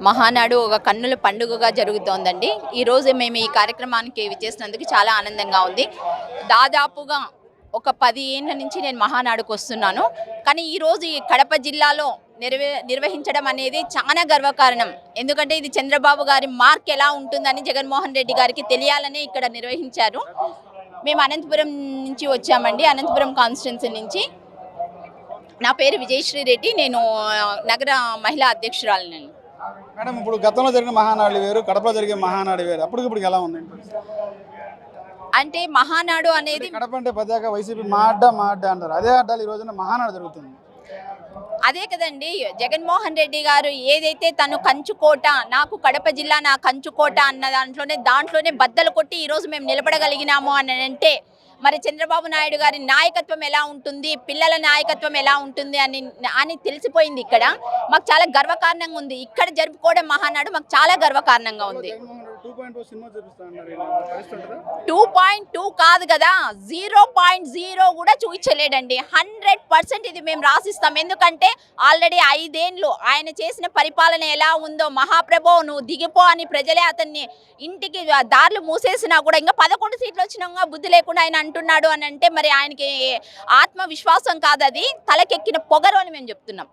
మహానాడు ఒక కన్నుల పండుగగా జరుగుతోందండి. ఈరోజు మేము ఈ కార్యక్రమానికి విచ్చేసినందుకు చాలా ఆనందంగా ఉంది. దాదాపుగా ఒక 10 ఏళ్ల నుంచి నేను మహానాడుకు వస్తున్నాను. కానీ ఈరోజు ఈ కడప జిల్లాలో నిర్వహించడం అనేది చాలా గర్వకారణం. ఎందుకంటే ఇది చంద్రబాబు గారి మార్క్ ఎలా ఉంటుందని జగన్మోహన్ రెడ్డి గారికి తెలియాలని ఇక్కడ నిర్వహించారు. మేము అనంతపురం నుంచి వచ్చామండి, అనంతపురం కాన్స్టిట్యున్సీ నుంచి. నా పేరు విజయశ్రీ రెడ్డి, నేను నగర మహిళా అధ్యక్షురాలిని. మేడం, ఇప్పుడు గతంలో జరిగిన మహానాడు వేరు, కడపలో జరిగే మహానాడు వేరు, అప్పటికిప్పుడు ఎలా ఉంది? అంటే మహానాడు అనేది కడప అంటే పదాక వైసీపీ మా అడ్డ అంటారు. అదే అడ్డాలు ఈ రోజున మహానాడు జరుగుతుంది. అదే కదండి, జగన్మోహన్ రెడ్డి గారు ఏదైతే తను కంచుకోట, నాకు కడప జిల్లా నా కంచుకోట అన్న దాంట్లోనే బద్దలు కొట్టి ఈరోజు మేము నిలబడగలిగినాము అని అంటే మరి చంద్రబాబు నాయుడు గారి నాయకత్వం ఎలా ఉంటుంది, పిల్లల నాయకత్వం ఎలా ఉంటుంది అని తెలిసిపోయింది. ఇక్కడ మాకు చాలా గర్వకారణంగా ఉంది. ఇక్కడ జరుపుకోవడం మహానాడు మాకు చాలా గర్వకారణంగా ఉంది. 2.2 కాదు కదా, 0.0 కూడా చూపించలేడండి. 100% ఇది మేము రాసిస్తాం. ఎందుకంటే ఆల్రెడీ 5 ఏళ్ళు ఆయన చేసిన పరిపాలన ఎలా ఉందో, మహాప్రభో నువ్వు దిగిపో అని ప్రజలే అతన్ని ఇంటికి దారులు మూసేసినా కూడా ఇంకా 11 సీట్లు వచ్చినా బుద్ధి లేకుండా ఆయన అంటున్నాడు అని అంటే మరి ఆయనకి ఆత్మవిశ్వాసం కాదు, అది తలకెక్కిన పొగరు అని మేము చెప్తున్నాం.